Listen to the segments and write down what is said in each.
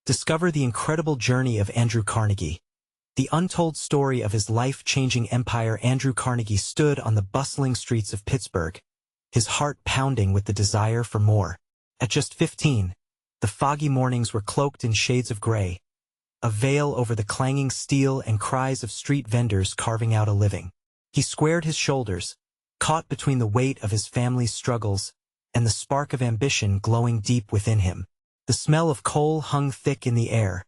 Discover the incredible journey of Andrew Carnegie. The untold story of his life-changing empire. Andrew Carnegie stood on the bustling streets of Pittsburgh, his heart pounding with the desire for more. At just 15, the foggy mornings were cloaked in shades of gray, a veil over the clanging steel and cries of street vendors carving out a living. He squared his shoulders, caught between the weight of his family's struggles and the spark of ambition glowing deep within him. The smell of coal hung thick in the air,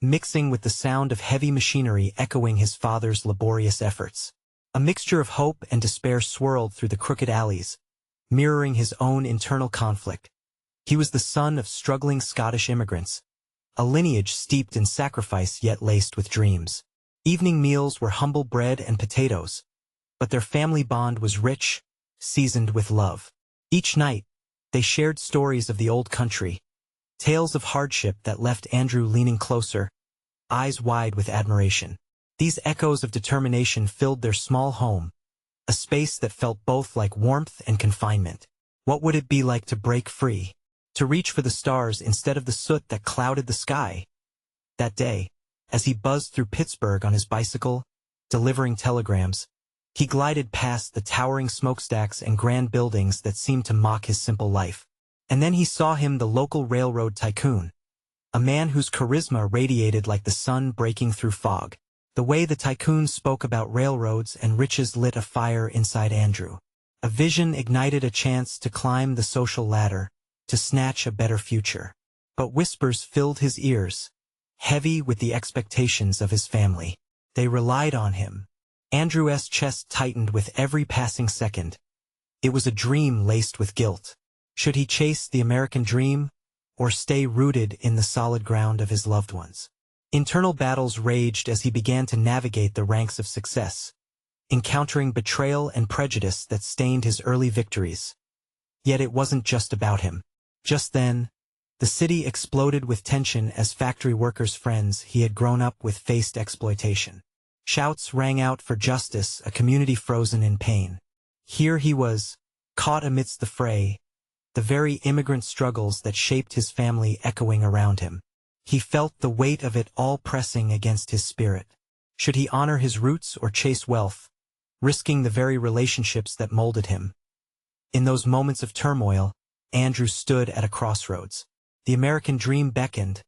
mixing with the sound of heavy machinery echoing his father's laborious efforts. A mixture of hope and despair swirled through the crooked alleys, mirroring his own internal conflict. He was the son of struggling Scottish immigrants, a lineage steeped in sacrifice yet laced with dreams. Evening meals were humble bread and potatoes, but their family bond was rich, seasoned with love. Each night, they shared stories of the old country, tales of hardship that left Andrew leaning closer, eyes wide with admiration. These echoes of determination filled their small home, a space that felt both like warmth and confinement. What would it be like to break free, to reach for the stars instead of the soot that clouded the sky? That day, as he buzzed through Pittsburgh on his bicycle, delivering telegrams, he glided past the towering smokestacks and grand buildings that seemed to mock his simple life. And then he saw him, the local railroad tycoon, a man whose charisma radiated like the sun breaking through fog. The way the tycoon spoke about railroads and riches lit a fire inside Andrew. A vision ignited a chance to climb the social ladder, to snatch a better future. But whispers filled his ears, heavy with the expectations of his family. They relied on him. Andrew's chest tightened with every passing second. It was a dream laced with guilt. Should he chase the American dream, or stay rooted in the solid ground of his loved ones? Internal battles raged as he began to navigate the ranks of success, encountering betrayal and prejudice that stained his early victories. Yet it wasn't just about him. Just then, the city exploded with tension as factory workers' friends he had grown up with faced exploitation. Shouts rang out for justice, a community frozen in pain. Here he was, caught amidst the fray, the very immigrant struggles that shaped his family echoing around him. He felt the weight of it all pressing against his spirit. Should he honor his roots or chase wealth, risking the very relationships that molded him? In those moments of turmoil, Andrew stood at a crossroads. The American dream beckoned,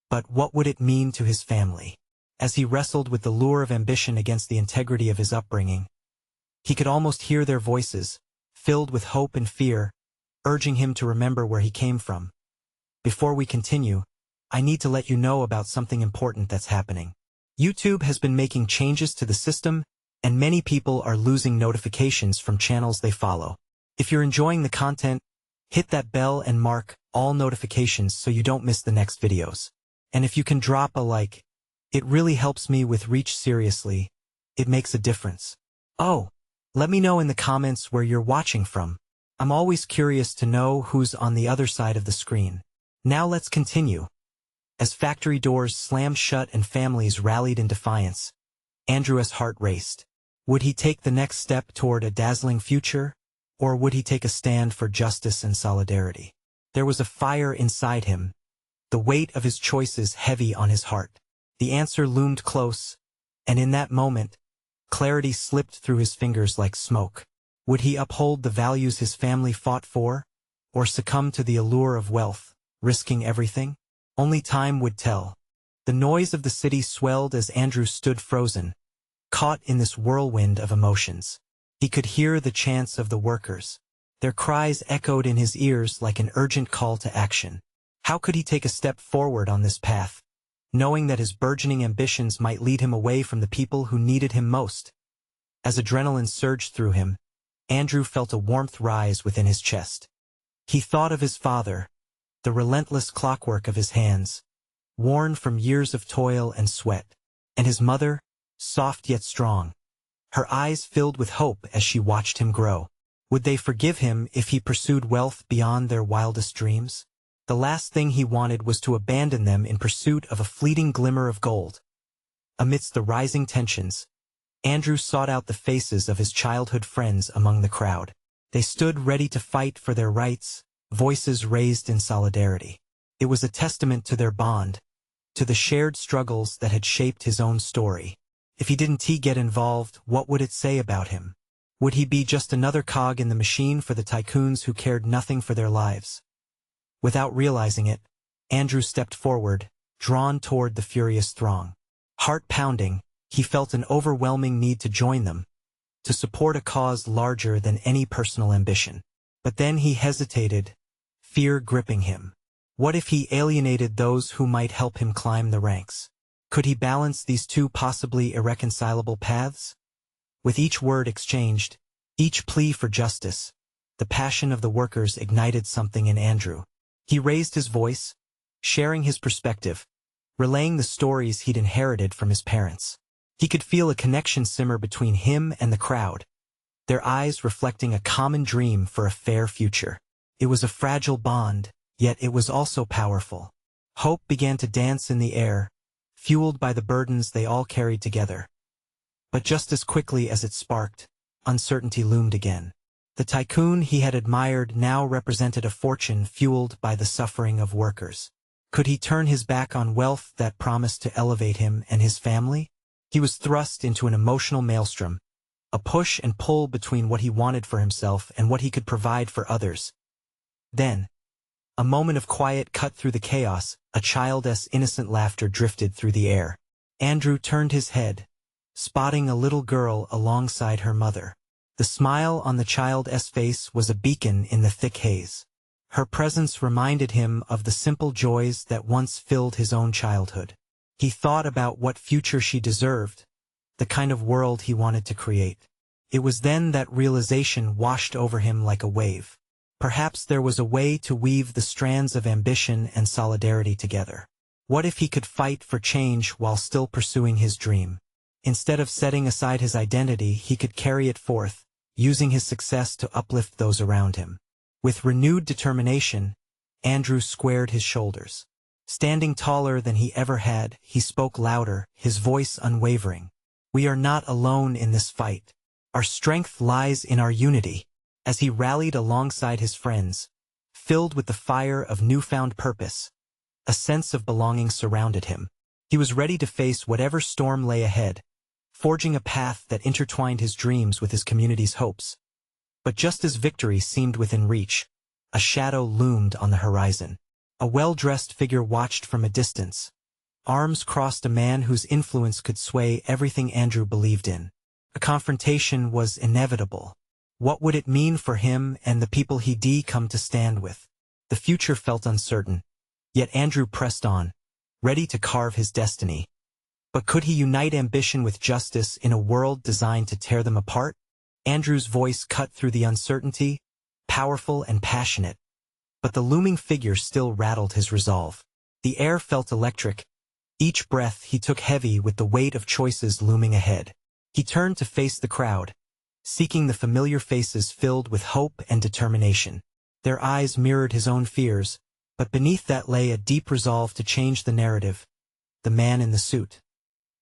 but what would it mean to his family? As he wrestled with the lure of ambition against the integrity of his upbringing, he could almost hear their voices, filled with hope and fear, urging him to remember where he came from. Before we continue, I need to let you know about something important that's happening. YouTube has been making changes to the system, and many people are losing notifications from channels they follow. If you're enjoying the content, hit that bell and mark all notifications so you don't miss the next videos. And if you can drop a like, it really helps me with reach. Seriously, it makes a difference. Oh, let me know in the comments where you're watching from. I'm always curious to know who's on the other side of the screen. Now let's continue. As factory doors slammed shut and families rallied in defiance, Andrew's heart raced. Would he take the next step toward a dazzling future, or would he take a stand for justice and solidarity? There was a fire inside him, the weight of his choices heavy on his heart. The answer loomed close, and in that moment, clarity slipped through his fingers like smoke. Would he uphold the values his family fought for, or succumb to the allure of wealth, risking everything? Only time would tell. The noise of the city swelled as Andrew stood frozen, caught in this whirlwind of emotions. He could hear the chants of the workers. Their cries echoed in his ears like an urgent call to action. How could he take a step forward on this path, knowing that his burgeoning ambitions might lead him away from the people who needed him most? As adrenaline surged through him, Andrew felt a warmth rise within his chest. He thought of his father, the relentless clockwork of his hands, worn from years of toil and sweat, and his mother, soft yet strong, her eyes filled with hope as she watched him grow. Would they forgive him if he pursued wealth beyond their wildest dreams? The last thing he wanted was to abandon them in pursuit of a fleeting glimmer of gold. Amidst the rising tensions, Andrew sought out the faces of his childhood friends among the crowd. They stood ready to fight for their rights, voices raised in solidarity. It was a testament to their bond, to the shared struggles that had shaped his own story. If he didn't get involved, what would it say about him? Would he be just another cog in the machine for the tycoons who cared nothing for their lives? Without realizing it, Andrew stepped forward, drawn toward the furious throng. Heart pounding, he felt an overwhelming need to join them, to support a cause larger than any personal ambition. But then he hesitated, fear gripping him. What if he alienated those who might help him climb the ranks? Could he balance these two possibly irreconcilable paths? With each word exchanged, each plea for justice, the passion of the workers ignited something in Andrew. He raised his voice, sharing his perspective, relaying the stories he'd inherited from his parents. He could feel a connection simmer between him and the crowd, their eyes reflecting a common dream for a fair future. It was a fragile bond, yet it was also powerful. Hope began to dance in the air, fueled by the burdens they all carried together. But just as quickly as it sparked, uncertainty loomed again. The tycoon he had admired now represented a fortune fueled by the suffering of workers. Could he turn his back on wealth that promised to elevate him and his family? He was thrust into an emotional maelstrom, a push and pull between what he wanted for himself and what he could provide for others. Then, a moment of quiet cut through the chaos, a child's innocent laughter drifted through the air. Andrew turned his head, spotting a little girl alongside her mother. The smile on the child's face was a beacon in the thick haze. Her presence reminded him of the simple joys that once filled his own childhood. He thought about what future she deserved, the kind of world he wanted to create. It was then that realization washed over him like a wave. Perhaps there was a way to weave the strands of ambition and solidarity together. What if he could fight for change while still pursuing his dream? Instead of setting aside his identity, he could carry it forth, using his success to uplift those around him. With renewed determination, Andrew squared his shoulders. Standing taller than he ever had, he spoke louder, his voice unwavering. We are not alone in this fight. Our strength lies in our unity. As he rallied alongside his friends, filled with the fire of newfound purpose, a sense of belonging surrounded him. He was ready to face whatever storm lay ahead, forging a path that intertwined his dreams with his community's hopes. But just as victory seemed within reach, a shadow loomed on the horizon. A well-dressed figure watched from a distance. Arms crossed a man whose influence could sway everything Andrew believed in. A confrontation was inevitable. What would it mean for him and the people he'd come to stand with? The future felt uncertain, yet Andrew pressed on, ready to carve his destiny. But could he unite ambition with justice in a world designed to tear them apart? Andrew's voice cut through the uncertainty, powerful and passionate. But the looming figure still rattled his resolve. The air felt electric. Each breath he took heavy with the weight of choices looming ahead. He turned to face the crowd, seeking the familiar faces filled with hope and determination. Their eyes mirrored his own fears, but beneath that lay a deep resolve to change the narrative. The man in the suit.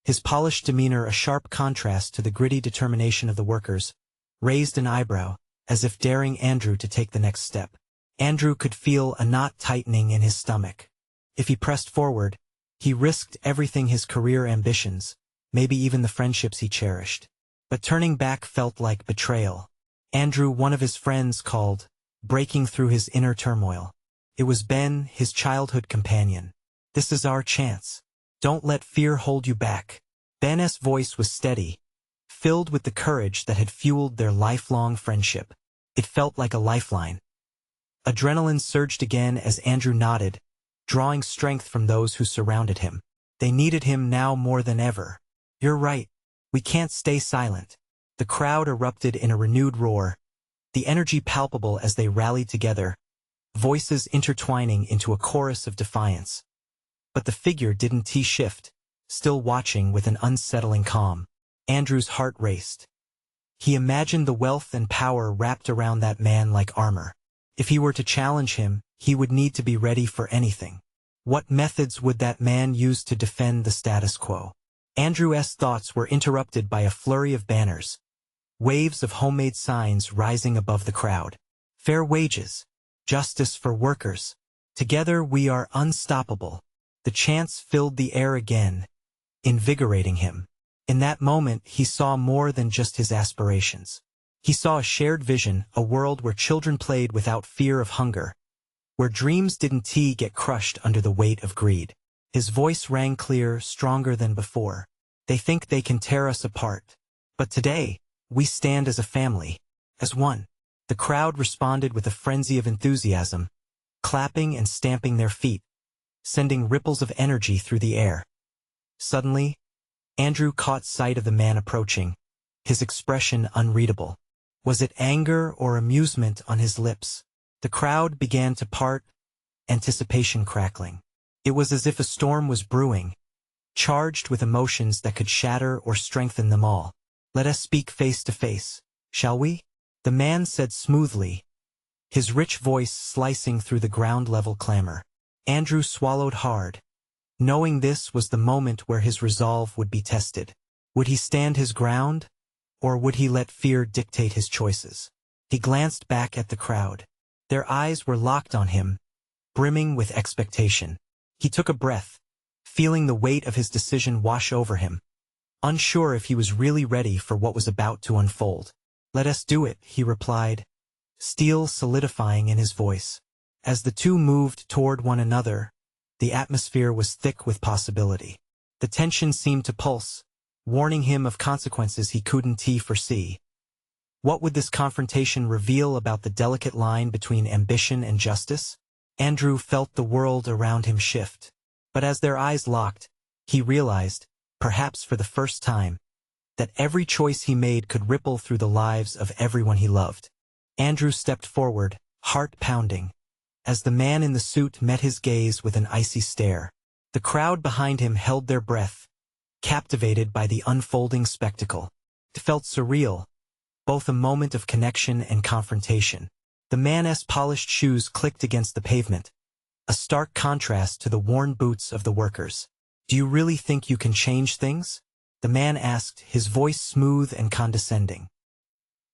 His polished demeanor a sharp contrast to the gritty determination of the workers, raised an eyebrow, as if daring Andrew to take the next step. Andrew could feel a knot tightening in his stomach. If he pressed forward, he risked everything: his career ambitions, maybe even the friendships he cherished. But turning back felt like betrayal. Andrew, one of his friends, called, breaking through his inner turmoil. It was Ben, his childhood companion. This is our chance. Don't let fear hold you back. Ben's voice was steady, filled with the courage that had fueled their lifelong friendship. It felt like a lifeline. Adrenaline surged again as Andrew nodded, drawing strength from those who surrounded him. They needed him now more than ever. You're right. We can't stay silent. The crowd erupted in a renewed roar, the energy palpable as they rallied together, voices intertwining into a chorus of defiance. But the figure didn't shift, still watching with an unsettling calm. Andrew's heart raced. He imagined the wealth and power wrapped around that man like armor. If he were to challenge him, he would need to be ready for anything. What methods would that man use to defend the status quo? Andrew's thoughts were interrupted by a flurry of banners, waves of homemade signs rising above the crowd. Fair wages, justice for workers. Together we are unstoppable. The chants filled the air again, invigorating him. In that moment, he saw more than just his aspirations. He saw a shared vision, a world where children played without fear of hunger, where dreams didn't get crushed under the weight of greed. His voice rang clear, stronger than before. They think they can tear us apart. But today, we stand as a family, as one. The crowd responded with a frenzy of enthusiasm, clapping and stamping their feet, sending ripples of energy through the air. Suddenly, Andrew caught sight of the man approaching, his expression unreadable. Was it anger or amusement on his lips? The crowd began to part, anticipation crackling. It was as if a storm was brewing, charged with emotions that could shatter or strengthen them all. Let us speak face to face, shall we? The man said smoothly, his rich voice slicing through the ground-level clamor. Andrew swallowed hard, knowing this was the moment where his resolve would be tested. Would he stand his ground, or would he let fear dictate his choices? He glanced back at the crowd. Their eyes were locked on him, brimming with expectation. He took a breath, feeling the weight of his decision wash over him, unsure if he was really ready for what was about to unfold. Let us do it, he replied, steel solidifying in his voice. As the two moved toward one another, the atmosphere was thick with possibility. The tension seemed to pulse, warning him of consequences he couldn't foresee. What would this confrontation reveal about the delicate line between ambition and justice? Andrew felt the world around him shift. But as their eyes locked, he realized, perhaps for the first time, that every choice he made could ripple through the lives of everyone he loved. Andrew stepped forward, heart pounding, as the man in the suit met his gaze with an icy stare. The crowd behind him held their breath, captivated by the unfolding spectacle. It felt surreal, both a moment of connection and confrontation. The man's polished shoes clicked against the pavement, a stark contrast to the worn boots of the workers. Do you really think you can change things? The man asked, his voice smooth and condescending.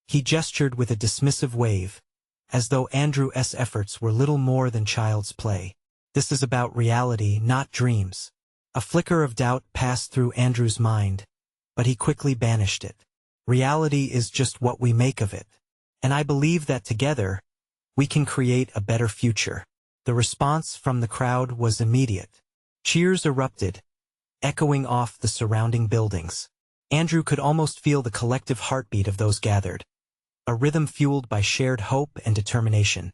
He gestured with a dismissive wave, as though Andrew's efforts were little more than child's play. This is about reality, not dreams. A flicker of doubt passed through Andrew's mind, but he quickly banished it. Reality is just what we make of it. And I believe that together, we can create a better future. The response from the crowd was immediate. Cheers erupted, echoing off the surrounding buildings. Andrew could almost feel the collective heartbeat of those gathered, a rhythm fueled by shared hope and determination.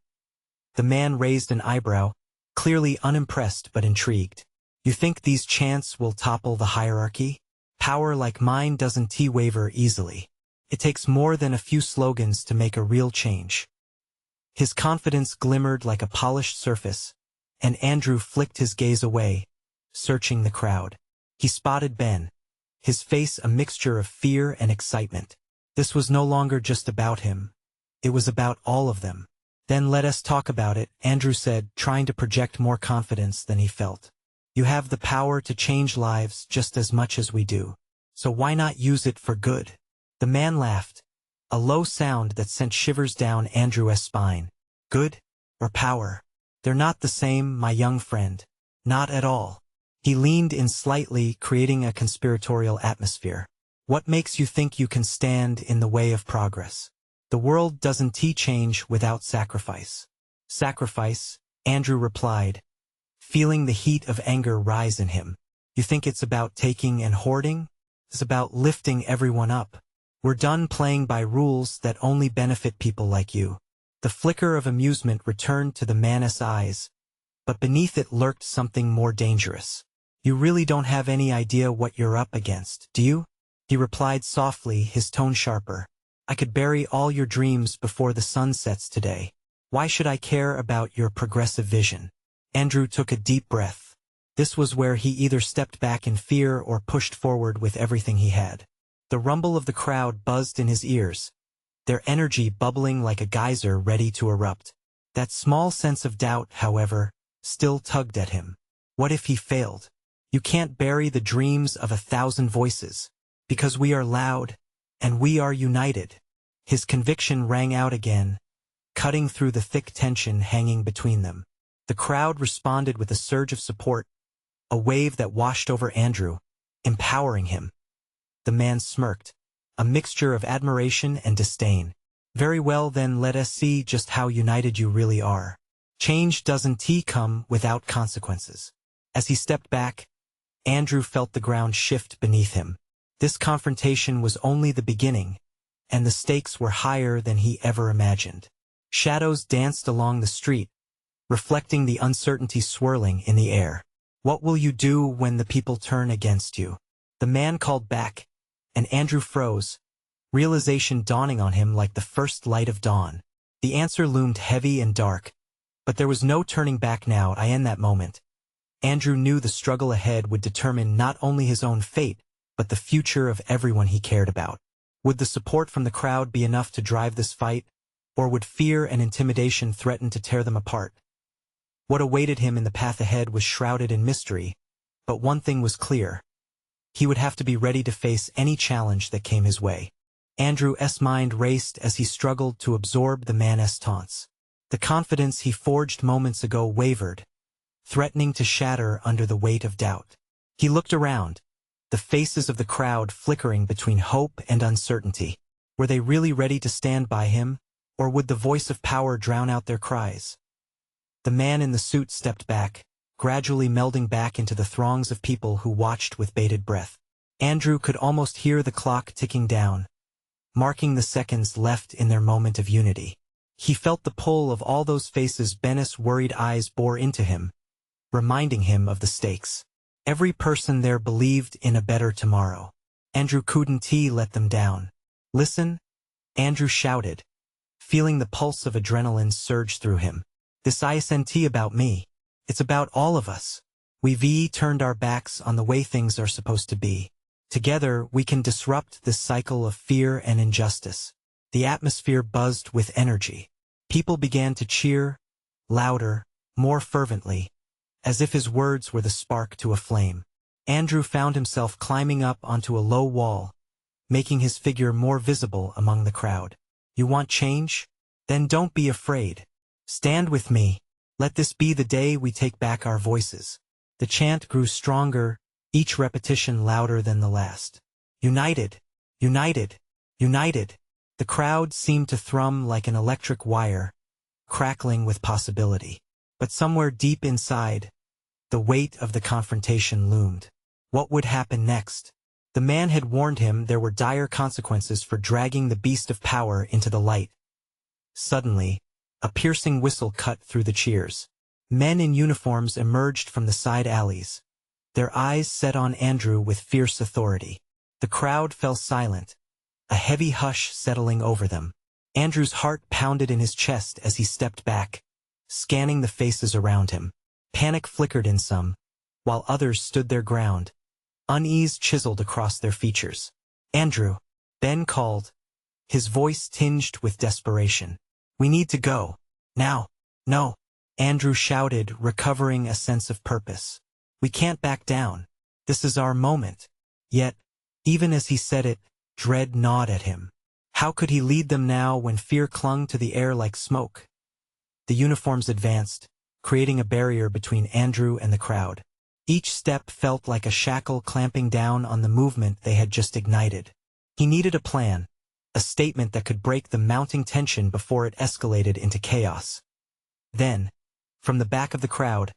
The man raised an eyebrow, clearly unimpressed but intrigued. You think these chants will topple the hierarchy? Power like mine doesn't waver easily. It takes more than a few slogans to make a real change. His confidence glimmered like a polished surface, and Andrew flicked his gaze away, searching the crowd. He spotted Ben, his face a mixture of fear and excitement. This was no longer just about him. It was about all of them. Then let us talk about it, Andrew said, trying to project more confidence than he felt. You have the power to change lives just as much as we do. So why not use it for good? The man laughed, a low sound that sent shivers down Andrew's spine. Good or power? They're not the same, my young friend. Not at all. He leaned in slightly, creating a conspiratorial atmosphere. What makes you think you can stand in the way of progress? The world doesn't change without sacrifice. Sacrifice, Andrew replied, feeling the heat of anger rise in him. You think it's about taking and hoarding? It's about lifting everyone up. We're done playing by rules that only benefit people like you. The flicker of amusement returned to the man's eyes, but beneath it lurked something more dangerous. You really don't have any idea what you're up against, do you? He replied softly, his tone sharper. I could bury all your dreams before the sun sets today. Why should I care about your progressive vision? Andrew took a deep breath. This was where he either stepped back in fear or pushed forward with everything he had. The rumble of the crowd buzzed in his ears, their energy bubbling like a geyser ready to erupt. That small sense of doubt, however, still tugged at him. What if he failed? You can't bury the dreams of 1,000 voices, because we are loud, and we are united. His conviction rang out again, cutting through the thick tension hanging between them. The crowd responded with a surge of support, a wave that washed over Andrew, empowering him. The man smirked, a mixture of admiration and disdain. Very well, then let us see just how united you really are. Change doesn't come without consequences. As he stepped back, Andrew felt the ground shift beneath him. This confrontation was only the beginning, and the stakes were higher than he ever imagined. Shadows danced along the street, reflecting the uncertainty swirling in the air. What will you do when the people turn against you? The man called back, and Andrew froze, realization dawning on him like the first light of dawn. The answer loomed heavy and dark, but there was no turning back now. In that moment, Andrew knew the struggle ahead would determine not only his own fate, but the future of everyone he cared about. Would the support from the crowd be enough to drive this fight, or would fear and intimidation threaten to tear them apart? What awaited him in the path ahead was shrouded in mystery, but one thing was clear. He would have to be ready to face any challenge that came his way. Andrew's mind raced as he struggled to absorb the man's taunts. The confidence he forged moments ago wavered, threatening to shatter under the weight of doubt. He looked around, the faces of the crowd flickering between hope and uncertainty. Were they really ready to stand by him, or would the voice of power drown out their cries? The man in the suit stepped back, gradually melding back into the throngs of people who watched with bated breath. Andrew could almost hear the clock ticking down, marking the seconds left in their moment of unity. He felt the pull of all those faces. Ben's worried eyes bore into him, reminding him of the stakes. Every person there believed in a better tomorrow. Andrew couldn't let them down. Listen, Andrew shouted, feeling the pulse of adrenaline surge through him. This isn't about me. It's about all of us. We've turned our backs on the way things are supposed to be. Together, we can disrupt this cycle of fear and injustice. The atmosphere buzzed with energy. People began to cheer, louder, more fervently, as if his words were the spark to a flame. Andrew found himself climbing up onto a low wall, making his figure more visible among the crowd. You want change? Then don't be afraid. Stand with me. Let this be the day we take back our voices. The chant grew stronger, each repetition louder than the last. United, united, united. The crowd seemed to thrum like an electric wire, crackling with possibility. But somewhere deep inside, the weight of the confrontation loomed. What would happen next? The man had warned him there were dire consequences for dragging the beast of power into the light. Suddenly, a piercing whistle cut through the cheers. Men in uniforms emerged from the side alleys, their eyes set on Andrew with fierce authority. The crowd fell silent, a heavy hush settling over them. Andrew's heart pounded in his chest as he stepped back, scanning the faces around him. Panic flickered in some, while others stood their ground, unease chiseled across their features. Andrew, Ben called, his voice tinged with desperation. We need to go. Now. No. Andrew shouted, recovering a sense of purpose. We can't back down. This is our moment. Yet, even as he said it, dread gnawed at him. How could he lead them now when fear clung to the air like smoke? The uniforms advanced, creating a barrier between Andrew and the crowd. Each step felt like a shackle clamping down on the movement they had just ignited. He needed a plan, a statement that could break the mounting tension before it escalated into chaos. Then, from the back of the crowd,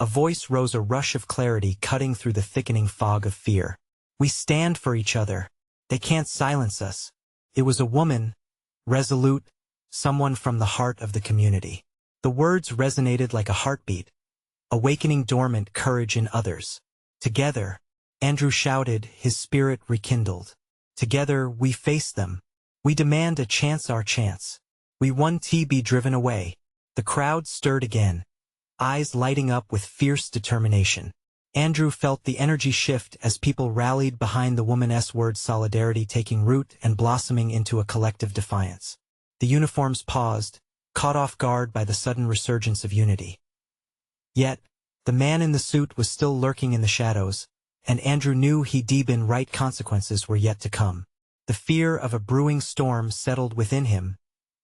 a voice rose, a rush of clarity cutting through the thickening fog of fear. We stand for each other. They can't silence us. It was a woman, resolute, someone from the heart of the community. The words resonated like a heartbeat, awakening dormant courage in others. Together, Andrew shouted, his spirit rekindled. Together, we face them. We demand a chance, our chance. We won't be driven away. The crowd stirred again, eyes lighting up with fierce determination. Andrew felt the energy shift as people rallied behind the woman's word, solidarity taking root and blossoming into a collective defiance. The uniforms paused, caught off guard by the sudden resurgence of unity. Yet, the man in the suit was still lurking in the shadows, and Andrew knew he'd been right. Consequences were yet to come. The fear of a brewing storm settled within him,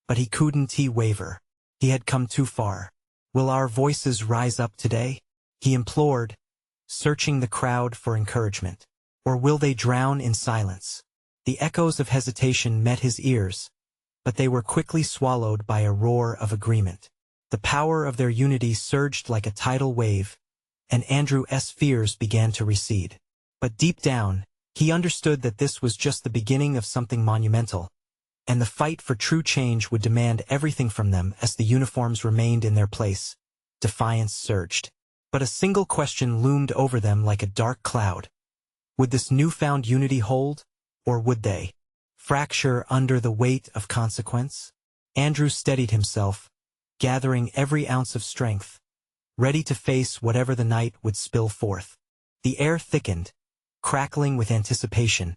but he couldn't waver. He had come too far. Will our voices rise up today? He implored, searching the crowd for encouragement? Or will they drown in silence? The echoes of hesitation met his ears, but they were quickly swallowed by a roar of agreement. The power of their unity surged like a tidal wave, and Andrew's fears began to recede. But deep down, he understood that this was just the beginning of something monumental, and the fight for true change would demand everything from them. As the uniforms remained in their place, defiance surged. But a single question loomed over them like a dark cloud. Would this newfound unity hold, or would they fracture under the weight of consequence? Andrew steadied himself, gathering every ounce of strength, ready to face whatever the night would spill forth. The air thickened, crackling with anticipation,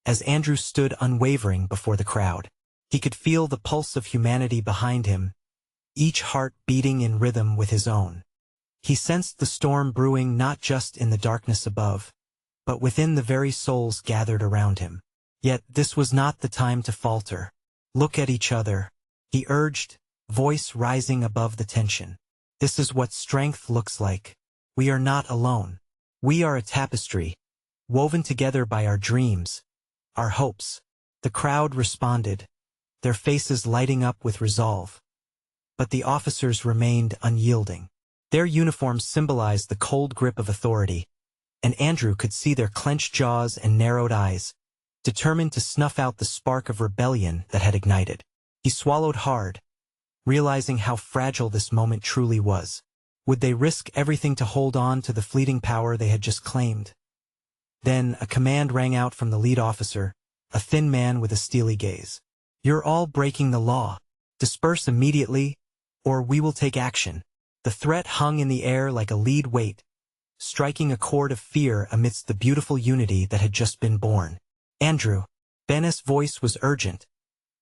as Andrew stood unwavering before the crowd. He could feel the pulse of humanity behind him, each heart beating in rhythm with his own. He sensed the storm brewing not just in the darkness above, but within the very souls gathered around him. Yet this was not the time to falter. Look at each other, he urged, voice rising above the tension. This is what strength looks like. We are not alone. We are a tapestry, woven together by our dreams, our hopes. The crowd responded, their faces lighting up with resolve. But the officers remained unyielding. Their uniforms symbolized the cold grip of authority, and Andrew could see their clenched jaws and narrowed eyes, determined to snuff out the spark of rebellion that had ignited. He swallowed hard, realizing how fragile this moment truly was. Would they risk everything to hold on to the fleeting power they had just claimed? Then a command rang out from the lead officer, a thin man with a steely gaze. You're all breaking the law. Disperse immediately, or we will take action. The threat hung in the air like a lead weight, striking a chord of fear amidst the beautiful unity that had just been born. Andrew, Ben's voice was urgent,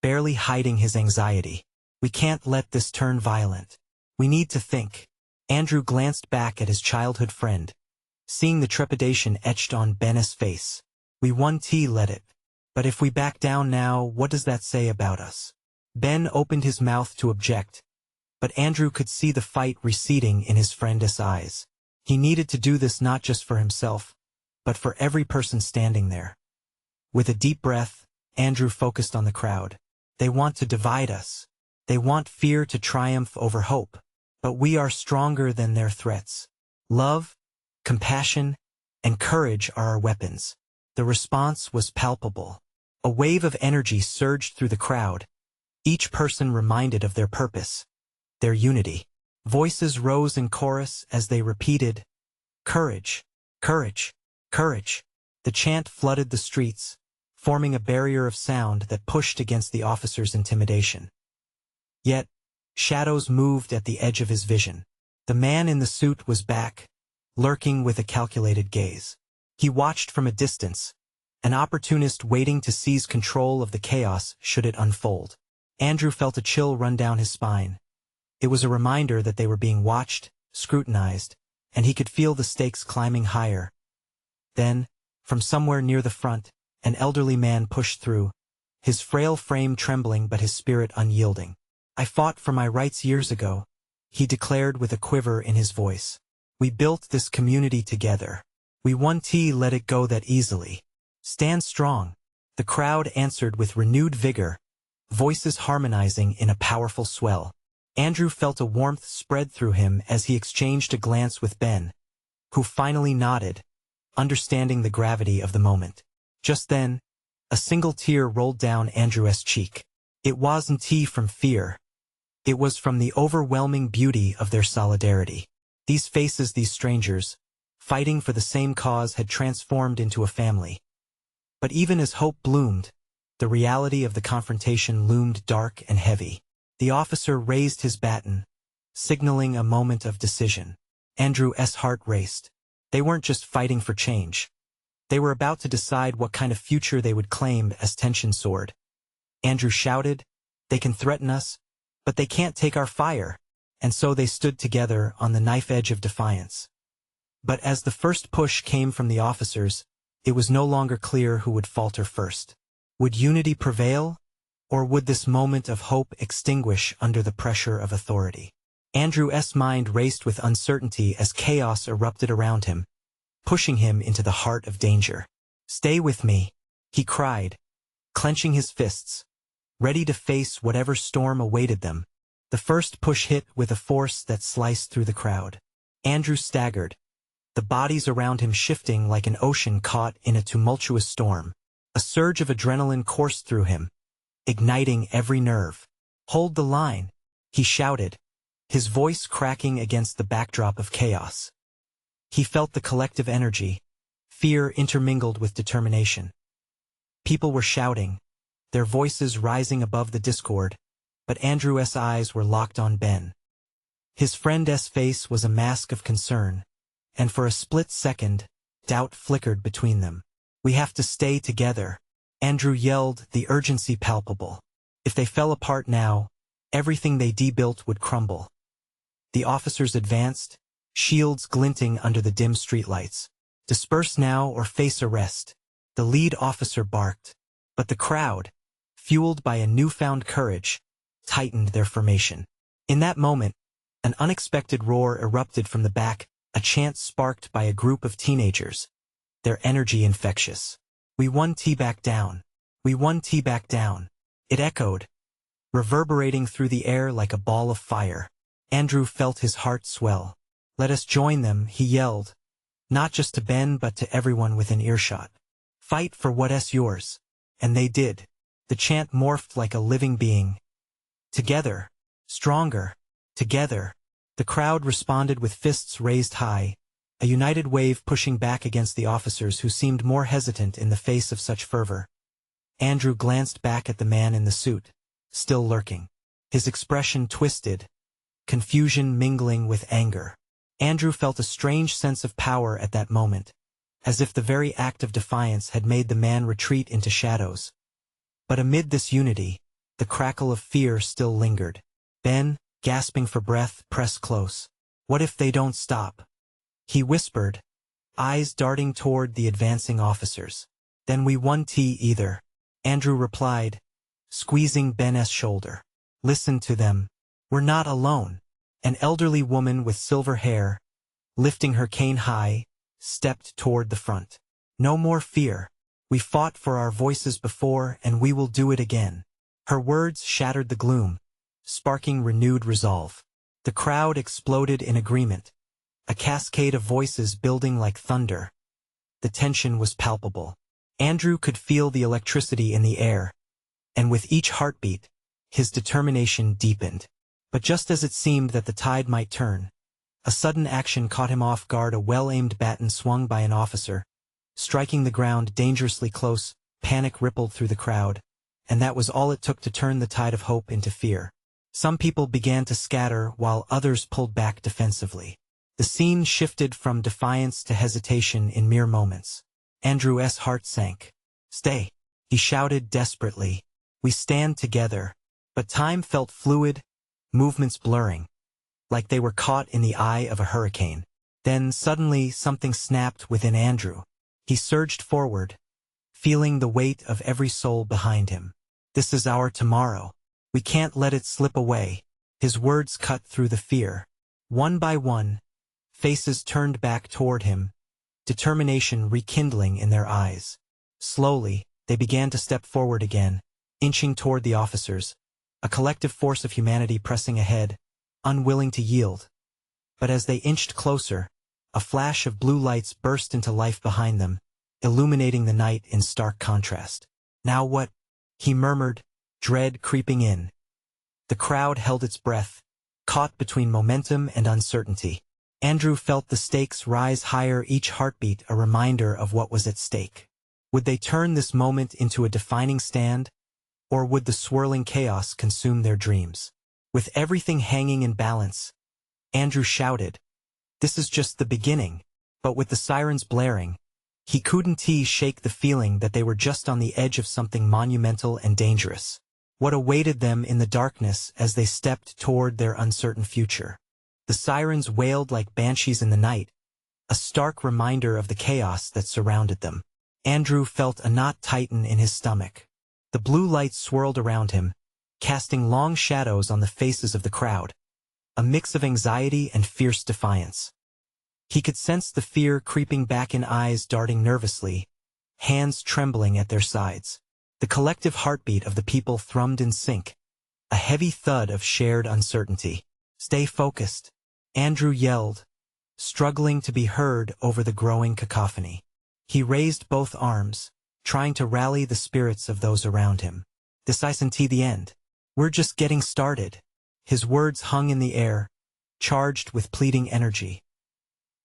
barely hiding his anxiety. We can't let this turn violent. We need to think. Andrew glanced back at his childhood friend, seeing the trepidation etched on Ben's face. We won't let it. But if we back down now, what does that say about us? Ben opened his mouth to object, but Andrew could see the fight receding in his friend's eyes. He needed to do this not just for himself, but for every person standing there. With a deep breath, Andrew focused on the crowd. They want to divide us. They want fear to triumph over hope. But we are stronger than their threats. Love, compassion, and courage are our weapons. The response was palpable. A wave of energy surged through the crowd, each person reminded of their purpose, their unity. Voices rose in chorus as they repeated, "Courage, courage, courage." The chant flooded the streets, forming a barrier of sound that pushed against the officer's intimidation. Yet, shadows moved at the edge of his vision. The man in the suit was back, lurking with a calculated gaze. He watched from a distance, an opportunist waiting to seize control of the chaos should it unfold. Andrew felt a chill run down his spine. It was a reminder that they were being watched, scrutinized, and he could feel the stakes climbing higher. Then, from somewhere near the front, an elderly man pushed through, his frail frame trembling but his spirit unyielding. "I fought for my rights years ago," he declared with a quiver in his voice. "We built this community together. We won't let it go that easily. Stand strong." The crowd answered with renewed vigor, voices harmonizing in a powerful swell. Andrew felt a warmth spread through him as he exchanged a glance with Ben, who finally nodded, understanding the gravity of the moment. Just then, a single tear rolled down Andrew's cheek. It wasn't from fear. It was from the overwhelming beauty of their solidarity. These faces, these strangers, fighting for the same cause, had transformed into a family. But even as hope bloomed, the reality of the confrontation loomed dark and heavy. The officer raised his baton, signaling a moment of decision. Andrew's heart raced. They weren't just fighting for change. They were about to decide what kind of future they would claim as tension soared. Andrew shouted, "They can threaten us, but they can't take our fire." And so they stood together on the knife edge of defiance. But as the first push came from the officers, it was no longer clear who would falter first. Would unity prevail, or would this moment of hope extinguish under the pressure of authority? Andrew's mind raced with uncertainty as chaos erupted around him, pushing him into the heart of danger. "Stay with me," he cried, clenching his fists, ready to face whatever storm awaited them. The first push hit with a force that sliced through the crowd. Andrew staggered, the bodies around him shifting like an ocean caught in a tumultuous storm. A surge of adrenaline coursed through him, igniting every nerve. "Hold the line," he shouted, his voice cracking against the backdrop of chaos. He felt the collective energy, fear intermingled with determination. People were shouting, their voices rising above the discord, but Andrew's eyes were locked on Ben. His friend's face was a mask of concern, and for a split second, doubt flickered between them. "We have to stay together," Andrew yelled, the urgency palpable. If they fell apart now, everything they built would crumble. The officers advanced, shields glinting under the dim streetlights. "Disperse now or face arrest," the lead officer barked. But the crowd, fueled by a newfound courage, tightened their formation. In that moment, an unexpected roar erupted from the back, a chant sparked by a group of teenagers, their energy infectious. "We won back down. We won back down." It echoed, reverberating through the air like a ball of fire. Andrew felt his heart swell. "Let us join them," he yelled, not just to Ben but to everyone within earshot. "Fight for what's yours." And they did. The chant morphed like a living being. Together, stronger, together. The crowd responded with fists raised high, a united wave pushing back against the officers who seemed more hesitant in the face of such fervor. Andrew glanced back at the man in the suit, still lurking. His expression twisted, confusion mingling with anger. Andrew felt a strange sense of power at that moment, as if the very act of defiance had made the man retreat into shadows. But amid this unity, the crackle of fear still lingered. Ben, gasping for breath, pressed close. "What if they don't stop?" he whispered, eyes darting toward the advancing officers. "Then we won't either," Andrew replied, squeezing Ben's shoulder. "Listen to them. We're not alone." An elderly woman with silver hair, lifting her cane high, stepped toward the front. "No more fear. We fought for our voices before and we will do it again." Her words shattered the gloom, sparking renewed resolve. The crowd exploded in agreement, a cascade of voices building like thunder. The tension was palpable. Andrew could feel the electricity in the air, and with each heartbeat, his determination deepened. But just as it seemed that the tide might turn, a sudden action caught him off guard. A well-aimed baton swung by an officer, striking the ground dangerously close. Panic rippled through the crowd, and that was all it took to turn the tide of hope into fear. Some people began to scatter while others pulled back defensively. The scene shifted from defiance to hesitation in mere moments. Andrew's heart sank. "Stay," he shouted desperately. "We stand together." But time felt fluid, movements blurring, like they were caught in the eye of a hurricane. Then suddenly something snapped within Andrew. He surged forward, feeling the weight of every soul behind him. "This is our tomorrow. We can't let it slip away." His words cut through the fear. One by one, faces turned back toward him, determination rekindling in their eyes. Slowly, they began to step forward again, inching toward the officers, a collective force of humanity pressing ahead, unwilling to yield. But as they inched closer, a flash of blue lights burst into life behind them, illuminating the night in stark contrast. "Now what?" he murmured, dread creeping in. The crowd held its breath, caught between momentum and uncertainty. Andrew felt the stakes rise higher, each heartbeat a reminder of what was at stake. Would they turn this moment into a defining stand, or would the swirling chaos consume their dreams? With everything hanging in balance, Andrew shouted, "This is just the beginning." But with the sirens blaring, he couldn't shake the feeling that they were just on the edge of something monumental and dangerous. What awaited them in the darkness as they stepped toward their uncertain future? The sirens wailed like banshees in the night, a stark reminder of the chaos that surrounded them. Andrew felt a knot tighten in his stomach. The blue lights swirled around him, casting long shadows on the faces of the crowd, a mix of anxiety and fierce defiance. He could sense the fear creeping back in eyes darting nervously, hands trembling at their sides. The collective heartbeat of the people thrummed in sync, a heavy thud of shared uncertainty. "Stay focused," Andrew yelled, struggling to be heard over the growing cacophony. He raised both arms, trying to rally the spirits of those around him. "This isn't the end. We're just getting started." His words hung in the air, charged with pleading energy.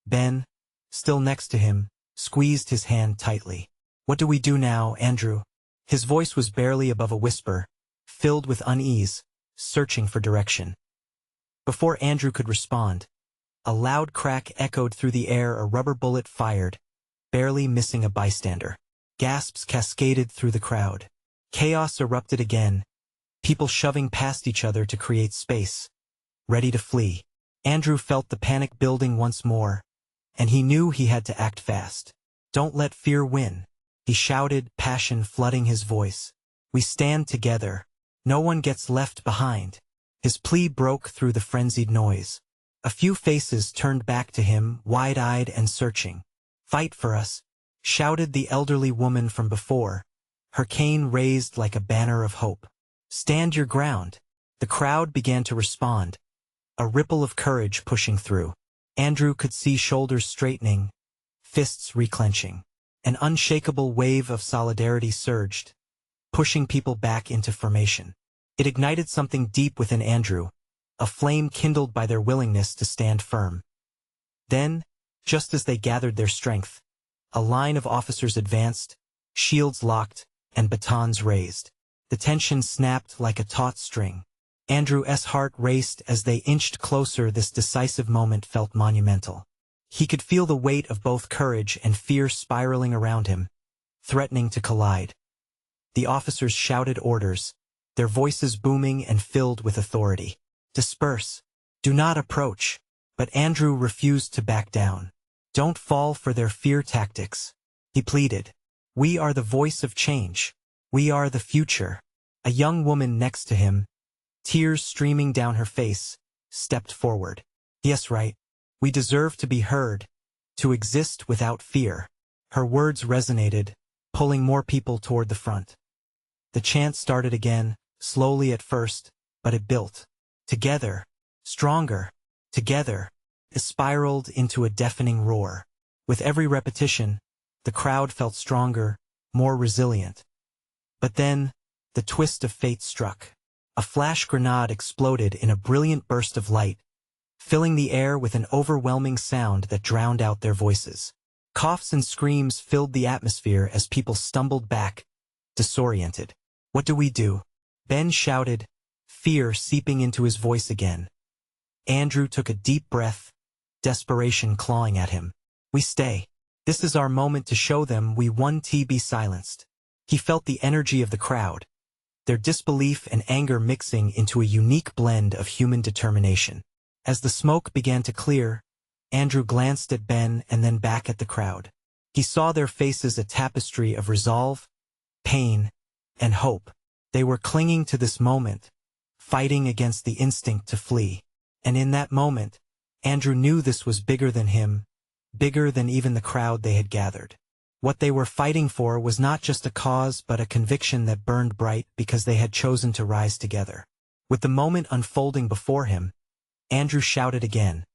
Ben, still next to him, squeezed his hand tightly. "What do we do now, Andrew?" His voice was barely above a whisper, filled with unease, searching for direction. Before Andrew could respond, a loud crack echoed through the air. A rubber bullet fired, barely missing a bystander. Gasps cascaded through the crowd. Chaos erupted again, people shoving past each other to create space, ready to flee. Andrew felt the panic building once more, and he knew he had to act fast. "Don't let fear win," he shouted, passion flooding his voice. "We stand together. No one gets left behind." His plea broke through the frenzied noise. A few faces turned back to him, wide-eyed and searching. "Fight for us," shouted the elderly woman from before, her cane raised like a banner of hope. "Stand your ground." The crowd began to respond, a ripple of courage pushing through. Andrew could see shoulders straightening, fists reclenching. An unshakable wave of solidarity surged, pushing people back into formation. It ignited something deep within Andrew, a flame kindled by their willingness to stand firm. Then, just as they gathered their strength, a line of officers advanced, shields locked, and batons raised. The tension snapped like a taut string. Andrew's heart raced as they inched closer. This decisive moment felt monumental. He could feel the weight of both courage and fear spiraling around him, threatening to collide. The officers shouted orders, their voices booming and filled with authority. "Disperse. Do not approach." But Andrew refused to back down. "Don't fall for their fear tactics," he pleaded. "We are the voice of change. We are the future." A young woman next to him, tears streaming down her face, stepped forward. "Yes, right. We deserve to be heard, to exist without fear." Her words resonated, pulling more people toward the front. The chant started again, slowly at first, but it built. Together, stronger, together. It spiraled into a deafening roar. With every repetition, the crowd felt stronger, more resilient. But then, the twist of fate struck. A flash grenade exploded in a brilliant burst of light, filling the air with an overwhelming sound that drowned out their voices. Coughs and screams filled the atmosphere as people stumbled back, disoriented. "What do we do?" Ben shouted, fear seeping into his voice again. Andrew took a deep breath, desperation clawing at him. "We stay. This is our moment to show them we won't be silenced." He felt the energy of the crowd, their disbelief and anger mixing into a unique blend of human determination. As the smoke began to clear, Andrew glanced at Ben and then back at the crowd. He saw their faces a tapestry of resolve, pain, and hope. They were clinging to this moment, fighting against the instinct to flee. And in that moment, Andrew knew this was bigger than him, bigger than even the crowd they had gathered. What they were fighting for was not just a cause but a conviction that burned bright because they had chosen to rise together. With the moment unfolding before him, Andrew shouted again,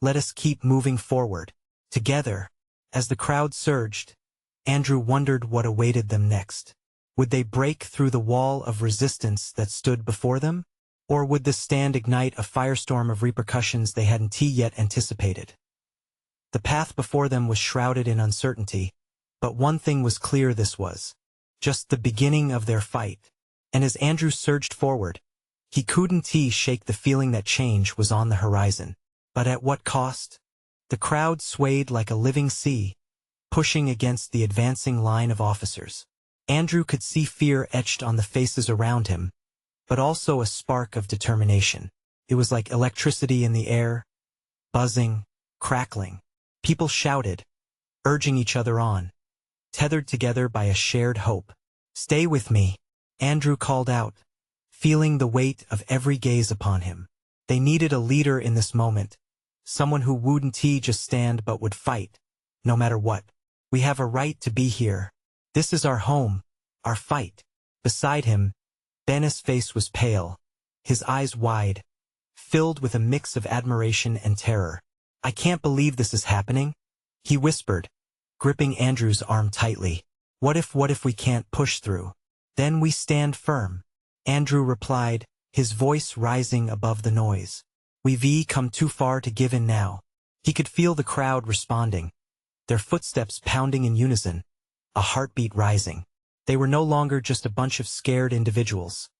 "Let us keep moving forward, together." As the crowd surged, Andrew wondered what awaited them next. Would they break through the wall of resistance that stood before them? Or would this stand ignite a firestorm of repercussions they hadn't yet anticipated? The path before them was shrouded in uncertainty, but one thing was clear: this was just the beginning of their fight. And as Andrew surged forward, he couldn't shake the feeling that change was on the horizon. But at what cost? The crowd swayed like a living sea, pushing against the advancing line of officers. Andrew could see fear etched on the faces around him, but also a spark of determination. It was like electricity in the air, buzzing, crackling. People shouted, urging each other on, tethered together by a shared hope. "Stay with me," Andrew called out, feeling the weight of every gaze upon him. They needed a leader in this moment, Someone who wouldn't just stand but would fight, no matter what. We have a right to be here. This is our home, our fight. Beside him, Ben's face was pale, his eyes wide, filled with a mix of admiration and terror. I can't believe this is happening, he whispered, gripping Andrew's arm tightly. What if we can't push through? Then we stand firm. Andrew replied, his voice rising above the noise. We've come too far to give in now. He could feel the crowd responding, their footsteps pounding in unison, a heartbeat rising. They were no longer just a bunch of scared individuals.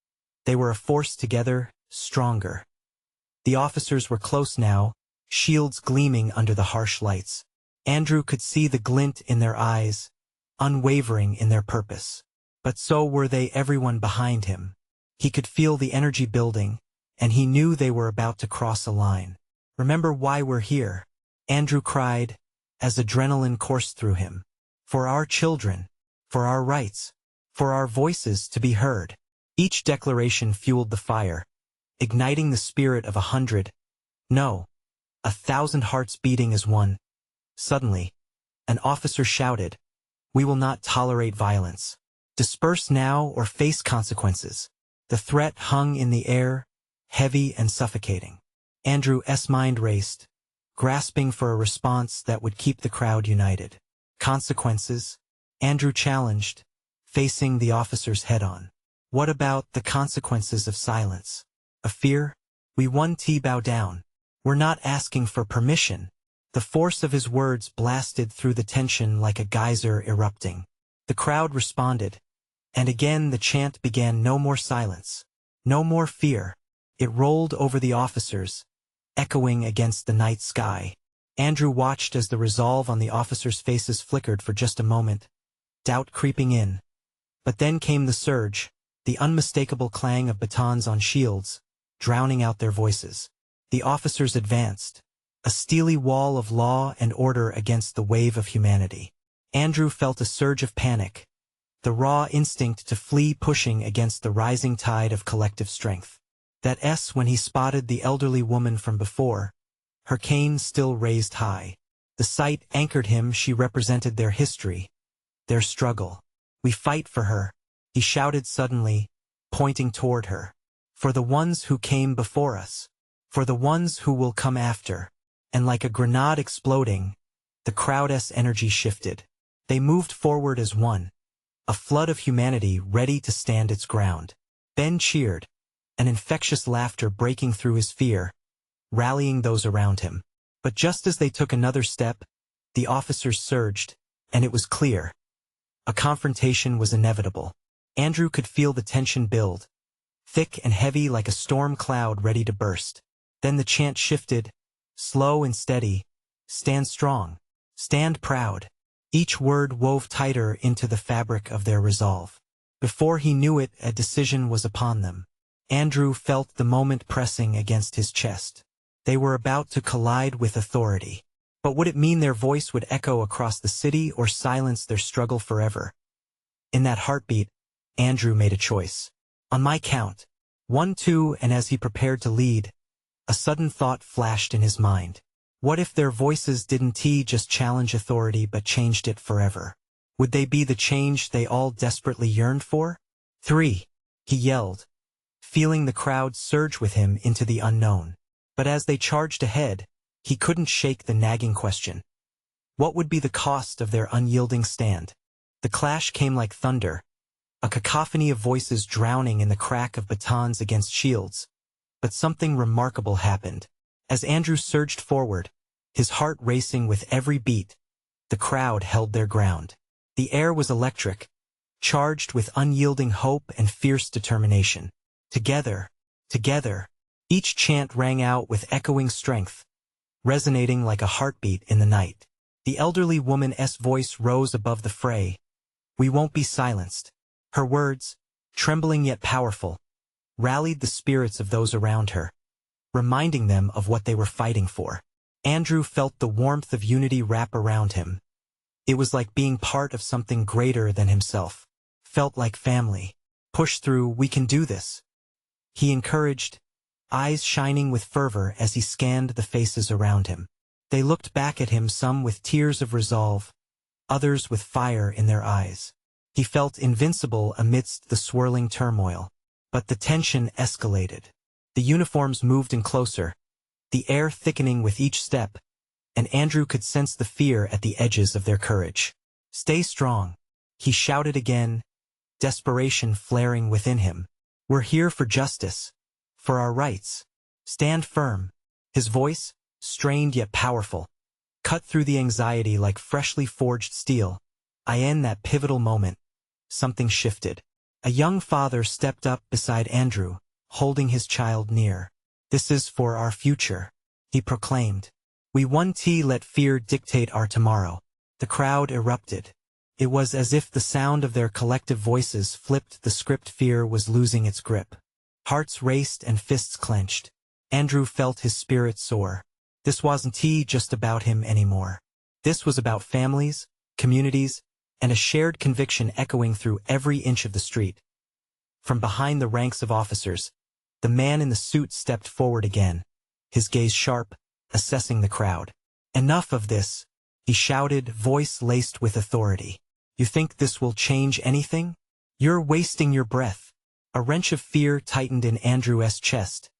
They were a force together, stronger. The officers were close now, shields gleaming under the harsh lights. Andrew could see the glint in their eyes, unwavering in their purpose. But so were they, everyone behind him. He could feel the energy building, and he knew they were about to cross a line. Remember why we're here, Andrew cried, as adrenaline coursed through him. For our children, for our rights, for our voices to be heard. Each declaration fueled the fire, igniting the spirit of 100, no, 1,000 hearts beating as one. Suddenly, an officer shouted, "We will not tolerate violence. Disperse now or face consequences." The threat hung in the air, heavy and suffocating. Andrew's mind raced, grasping for a response that would keep the crowd united. Consequences? Andrew challenged, facing the officers head-on. What about the consequences of silence? Of fear? We won't bow down. We're not asking for permission. The force of his words blasted through the tension like a geyser erupting. The crowd responded, and again the chant began. No more silence. No more fear. It rolled over the officers, echoing against the night sky. Andrew watched as the resolve on the officers' faces flickered for just a moment, doubt creeping in. But then came the surge, the unmistakable clang of batons on shields, drowning out their voices. The officers advanced, a steely wall of law and order against the wave of humanity. Andrew felt a surge of panic, the raw instinct to flee pushing against the rising tide of collective strength. That's when he spotted the elderly woman from before, her cane still raised high. The sight anchored him. She represented their history, their struggle. We fight for her, he shouted suddenly, pointing toward her. For the ones who came before us. For the ones who will come after. And like a grenade exploding, the crowd's energy shifted. They moved forward as one, a flood of humanity ready to stand its ground. Ben cheered, an infectious laughter breaking through his fear, rallying those around him. But just as they took another step, the officers surged, and it was clear. A confrontation was inevitable. Andrew could feel the tension build, thick and heavy like a storm cloud ready to burst. Then the chant shifted, slow and steady. Stand strong. Stand proud. Each word wove tighter into the fabric of their resolve. Before he knew it, a decision was upon them. Andrew felt the moment pressing against his chest. They were about to collide with authority. But would it mean their voice would echo across the city or silence their struggle forever? In that heartbeat, Andrew made a choice. On my count, 1, 2, and as he prepared to lead, a sudden thought flashed in his mind. What if their voices didn't just challenge authority but changed it forever? Would they be the change they all desperately yearned for? 3, he yelled, feeling the crowd surge with him into the unknown. But as they charged ahead, he couldn't shake the nagging question. What would be the cost of their unyielding stand? The clash came like thunder, a cacophony of voices drowning in the crack of batons against shields. But something remarkable happened. As Andrew surged forward, his heart racing with every beat, the crowd held their ground. The air was electric, charged with unyielding hope and fierce determination. Together, together, each chant rang out with echoing strength, resonating like a heartbeat in the night. The elderly woman's voice rose above the fray. We won't be silenced. Her words, trembling yet powerful, rallied the spirits of those around her, reminding them of what they were fighting for. Andrew felt the warmth of unity wrap around him. It was like being part of something greater than himself. Felt like family. Push through, we can do this. He encouraged, eyes shining with fervor as he scanned the faces around him. They looked back at him, some with tears of resolve, others with fire in their eyes. He felt invincible amidst the swirling turmoil. But the tension escalated. The uniforms moved in closer, the air thickening with each step, and Andrew could sense the fear at the edges of their courage. "Stay strong," he shouted again, desperation flaring within him. "We're here for justice, for our rights. Stand firm." His voice, strained yet powerful, cut through the anxiety like freshly forged steel. In that pivotal moment, something shifted. A young father stepped up beside Andrew, holding his child near. "This is for our future," he proclaimed. "We won't let fear dictate our tomorrow." The crowd erupted. It was as if the sound of their collective voices flipped the script. Fear was losing its grip. Hearts raced and fists clenched. Andrew felt his spirit soar. This wasn't just about him anymore. This was about families, communities, and a shared conviction echoing through every inch of the street. From behind the ranks of officers, the man in the suit stepped forward again, his gaze sharp, assessing the crowd. "Enough of this," he shouted, voice laced with authority. "You think this will change anything? You're wasting your breath." A wrench of fear tightened in Andrew's chest,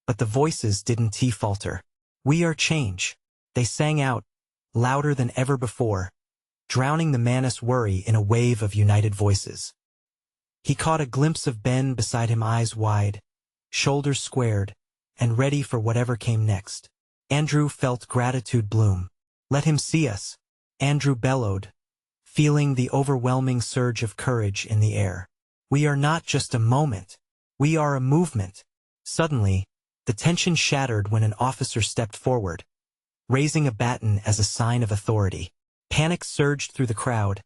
but the voices didn't falter. "We are change," they sang out, louder than ever before, drowning the man's worry in a wave of united voices. He caught a glimpse of Ben beside him, eyes wide, shoulders squared, and ready for whatever came next. Andrew felt gratitude bloom. "Let him see us," Andrew bellowed, feeling the overwhelming surge of courage in the air. "We are not just a moment. We are a movement." Suddenly, the tension shattered when an officer stepped forward, raising a baton as a sign of authority. Panic surged through the crowd,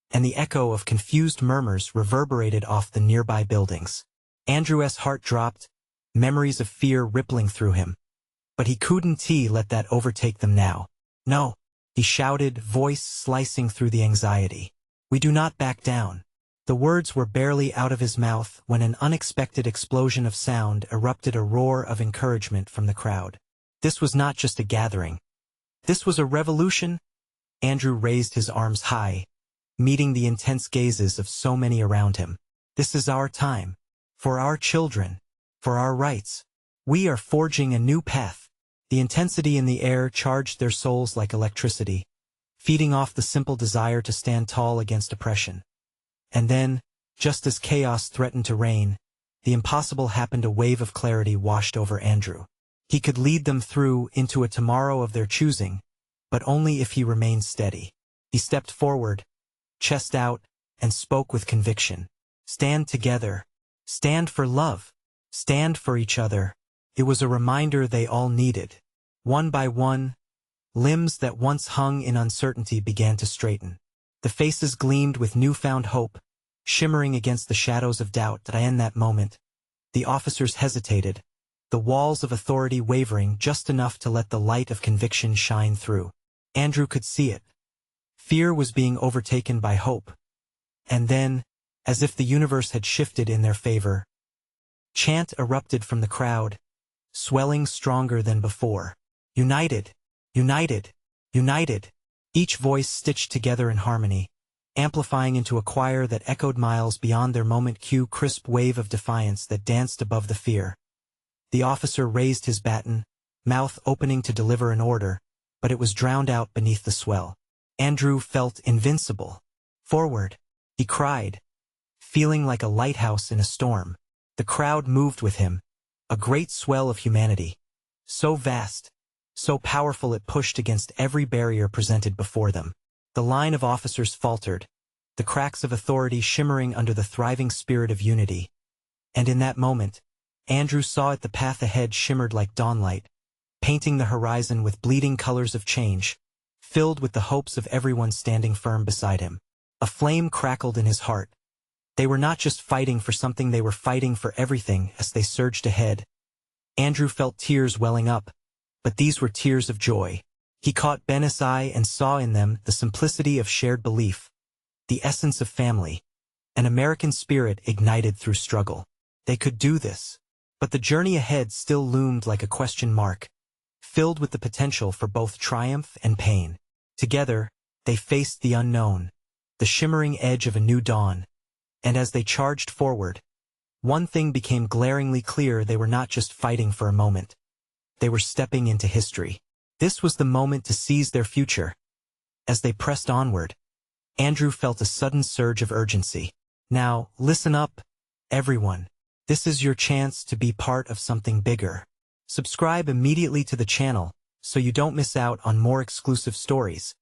and the echo of confused murmurs reverberated off the nearby buildings. Andrew's heart dropped, memories of fear rippling through him. But he couldn't let that overtake them now. "No," he shouted, voice slicing through the anxiety. "We do not back down." The words were barely out of his mouth when an unexpected explosion of sound erupted, a roar of encouragement from the crowd. This was not just a gathering. This was a revolution. Andrew raised his arms high, meeting the intense gazes of so many around him. "This is our time. For our children. For our rights. We are forging a new path." The intensity in the air charged their souls like electricity, feeding off the simple desire to stand tall against oppression. And then, just as chaos threatened to reign, the impossible happened. A wave of clarity washed over Andrew. He could lead them through into a tomorrow of their choosing, but only if he remained steady. He stepped forward, chest out, and spoke with conviction. "Stand together. Stand for love. Stand for each other." It was a reminder they all needed. One by one, limbs that once hung in uncertainty began to straighten. The faces gleamed with newfound hope, shimmering against the shadows of doubt. In that moment, the officers hesitated, the walls of authority wavering just enough to let the light of conviction shine through. Andrew could see it. Fear was being overtaken by hope. And then, as if the universe had shifted in their favor, chant erupted from the crowd, swelling stronger than before. "United! United! United!" Each voice stitched together in harmony, amplifying into a choir that echoed miles beyond their moment. Crisp wave of defiance that danced above the fear. The officer raised his baton, mouth opening to deliver an order, but it was drowned out beneath the swell. Andrew felt invincible. "Forward!" he cried, feeling like a lighthouse in a storm. The crowd moved with him, a great swell of humanity, so vast, so powerful it pushed against every barrier presented before them. The line of officers faltered, the cracks of authority shimmering under the thriving spirit of unity. And in that moment, Andrew saw it. The path ahead shimmered like dawnlight, painting the horizon with bleeding colors of change, filled with the hopes of everyone standing firm beside him. A flame crackled in his heart. They were not just fighting for something, they were fighting for everything. As they surged ahead, Andrew felt tears welling up, but these were tears of joy. He caught Ben's eye and saw in them the simplicity of shared belief, the essence of family, an American spirit ignited through struggle. They could do this. But the journey ahead still loomed like a question mark, filled with the potential for both triumph and pain. Together, they faced the unknown, the shimmering edge of a new dawn, and as they charged forward, one thing became glaringly clear: they were not just fighting for a moment. They were stepping into history. This was the moment to seize their future. As they pressed onward, Andrew felt a sudden surge of urgency. Now, listen up, everyone. This is your chance to be part of something bigger. Subscribe immediately to the channel so you don't miss out on more exclusive stories,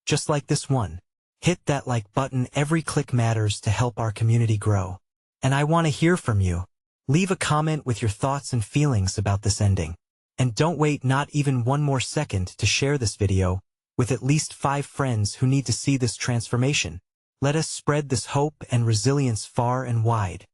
just like this one. Hit that like button. Every click matters to help our community grow. And I want to hear from you. Leave a comment with your thoughts and feelings about this ending. And don't wait not even one more second to share this video with at least 5 friends who need to see this transformation. Let us spread this hope and resilience far and wide.